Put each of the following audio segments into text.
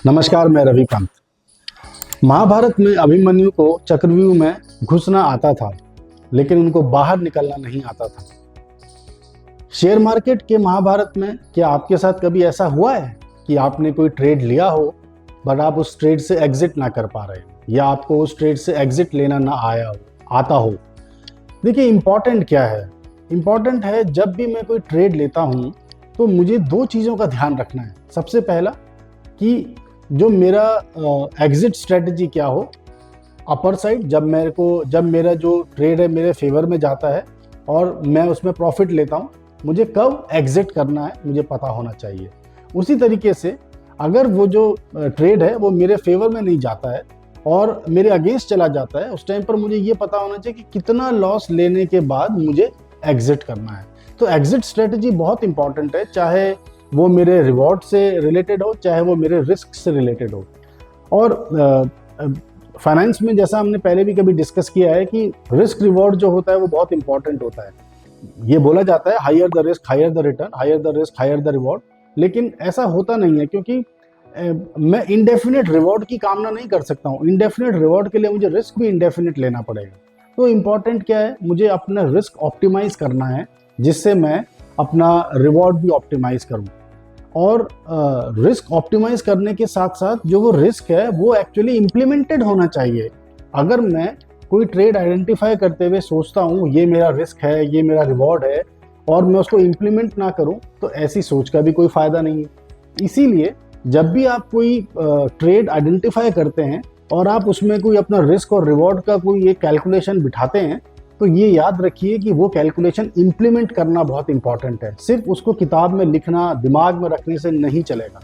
नमस्कार, मैं रविकांत। महाभारत में अभिमन्यु को चक्रव्यूह में घुसना आता था, लेकिन उनको बाहर निकलना नहीं आता था। शेयर मार्केट के महाभारत में क्या आपके साथ कभी ऐसा हुआ है कि आपने कोई ट्रेड लिया हो बट आप उस ट्रेड से एग्जिट ना कर पा रहे हो, या आपको उस ट्रेड से एग्जिट लेना ना आता हो? देखिए, इम्पॉर्टेंट क्या है? इम्पॉर्टेंट है जब भी मैं कोई ट्रेड लेता हूँ तो मुझे दो चीज़ों का ध्यान रखना है। सबसे पहला कि जो मेरा एग्जिट स्ट्रेटजी क्या हो। अपर साइड जब मेरा जो ट्रेड है मेरे फेवर में जाता है और मैं उसमें प्रॉफिट लेता हूँ, मुझे कब एग्जिट करना है मुझे पता होना चाहिए। उसी तरीके से अगर वो जो ट्रेड है वो मेरे फेवर में नहीं जाता है और मेरे अगेंस्ट चला जाता है, उस टाइम पर मुझे ये पता होना चाहिए कि कितना लॉस लेने के बाद मुझे एग्जिट करना है। तो एग्जिट स्ट्रेटजी बहुत इंपॉर्टेंट है, चाहे वो मेरे रिवॉर्ड से रिलेटेड हो, चाहे वो मेरे रिस्क से रिलेटेड हो। और फाइनेंस में जैसा हमने पहले भी कभी डिस्कस किया है कि रिस्क रिवॉर्ड जो होता है वो बहुत इंपॉर्टेंट होता है। ये बोला जाता है higher the risk higher the return, higher the risk higher the reward, लेकिन ऐसा होता नहीं है, क्योंकि मैं इंडेफिनिट रिवॉर्ड की कामना नहीं कर सकता हूँ। इंडेफिनिट रिवॉर्ड के लिए मुझे रिस्क भी इंडेफिनिट लेना पड़ेगा। तो इम्पॉर्टेंट क्या है, मुझे अपना रिस्क ऑप्टिमाइज करना है जिससे मैं अपना रिवॉर्ड भी ऑप्टिमाइज करूँ। और रिस्क ऑप्टिमाइज करने के साथ साथ जो वो रिस्क है वो एक्चुअली इम्प्लीमेंटेड होना चाहिए। अगर मैं कोई ट्रेड आइडेंटिफाई करते हुए सोचता हूँ ये मेरा रिस्क है, ये मेरा रिवॉर्ड है, और मैं उसको इम्प्लीमेंट ना करूँ, तो ऐसी सोच का भी कोई फायदा नहीं है। इसीलिए जब भी आप कोई ट्रेड आइडेंटिफाई करते हैं और आप उसमें कोई अपना रिस्क और रिवॉर्ड का कोई एक कैलकुलेशन बिठाते हैं, तो ये याद रखिए कि वो कैलकुलेशन इम्प्लीमेंट करना बहुत इंपॉर्टेंट है। सिर्फ उसको किताब में लिखना, दिमाग में रखने से नहीं चलेगा।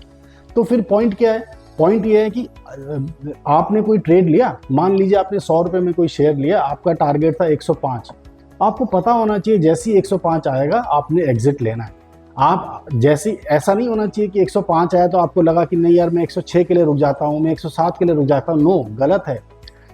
तो फिर पॉइंट क्या है? पॉइंट ये है कि आपने कोई ट्रेड लिया, मान लीजिए आपने 100 रुपये में कोई शेयर लिया, आपका टारगेट था 105। आपको पता होना चाहिए जैसे ही 105 आएगा आपने एग्जिट लेना है। आप जैसे ऐसा नहीं होना चाहिए कि 105 आया तो आपको लगा कि नहीं यार मैं 106 के लिए रुक जाता हूँ, मैं 107 के लिए रुक जाता हूँ। नो, गलत है।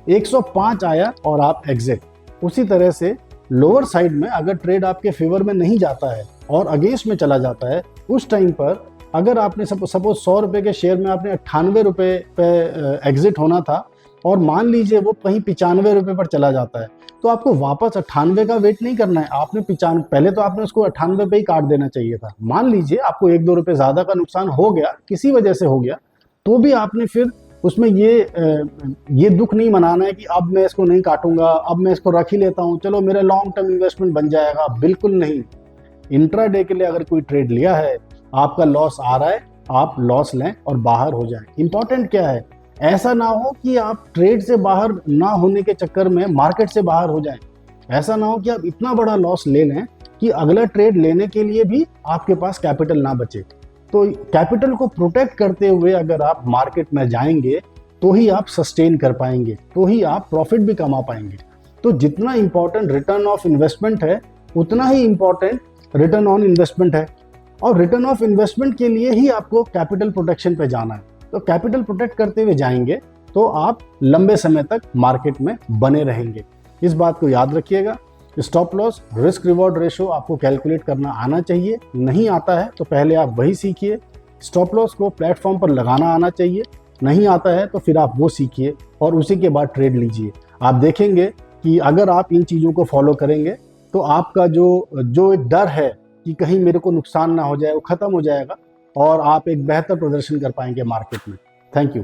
105 आया और आप एग्जिट। उसी तरह से लोअर साइड में अगर ट्रेड आपके फेवर में नहीं जाता है और अगेंस्ट में चला जाता है, उस टाइम पर अगर आपने सपोज 100 रुपये के शेयर में आपने 98 रुपये पे एग्जिट होना था और मान लीजिए वो कहीं 95 रुपये पर चला जाता है, तो आपको वापस 98 का वेट नहीं करना है। आपने 95, पहले तो आपने उसको 98 पे ही काट देना चाहिए था। मान लीजिए आपको 1-2 रुपये ज़्यादा का नुकसान हो गया, किसी वजह से हो गया, तो भी आपने फिर उसमें ये दुख नहीं मनाना है कि अब मैं इसको नहीं काटूंगा, अब मैं इसको रख ही लेता हूँ, चलो मेरा लॉन्ग टर्म इन्वेस्टमेंट बन जाएगा। बिल्कुल नहीं। इंट्राडे के लिए अगर कोई ट्रेड लिया है, आपका लॉस आ रहा है, आप लॉस लें और बाहर हो जाएं। इंपॉर्टेंट क्या है, ऐसा ना हो कि आप ट्रेड से बाहर ना होने के चक्कर में मार्केट से बाहर हो जाएं। ऐसा ना हो कि आप इतना बड़ा लॉस ले लें कि अगला ट्रेड लेने के लिए भी आपके पास कैपिटल ना बचे। तो कैपिटल को प्रोटेक्ट करते हुए अगर आप मार्केट में जाएंगे तो ही आप सस्टेन कर पाएंगे, तो ही आप प्रॉफिट भी कमा पाएंगे। तो जितना इंपॉर्टेंट रिटर्न ऑफ इन्वेस्टमेंट है, उतना ही इंपॉर्टेंट रिटर्न ऑन इन्वेस्टमेंट है। और रिटर्न ऑफ इन्वेस्टमेंट के लिए ही आपको कैपिटल प्रोटेक्शन पे जाना है। तो कैपिटल प्रोटेक्ट करते हुए जाएंगे तो आप लंबे समय तक मार्केट में बने रहेंगे। इस बात को याद रखिएगा। Stop loss, risk reward ratio आपको कैलकुलेट करना आना चाहिए। नहीं आता है तो पहले आप वही सीखिए। स्टॉप लॉस को प्लेटफॉर्म पर लगाना आना चाहिए। नहीं आता है तो फिर आप वो सीखिए और उसी के बाद ट्रेड लीजिए। आप देखेंगे कि अगर आप इन चीज़ों को फॉलो करेंगे तो आपका जो एक डर है कि कहीं मेरे को नुकसान ना हो जाए, वो खत्म हो जाएगा और आप एक बेहतर प्रदर्शन कर पाएंगे मार्केट में। Thank you.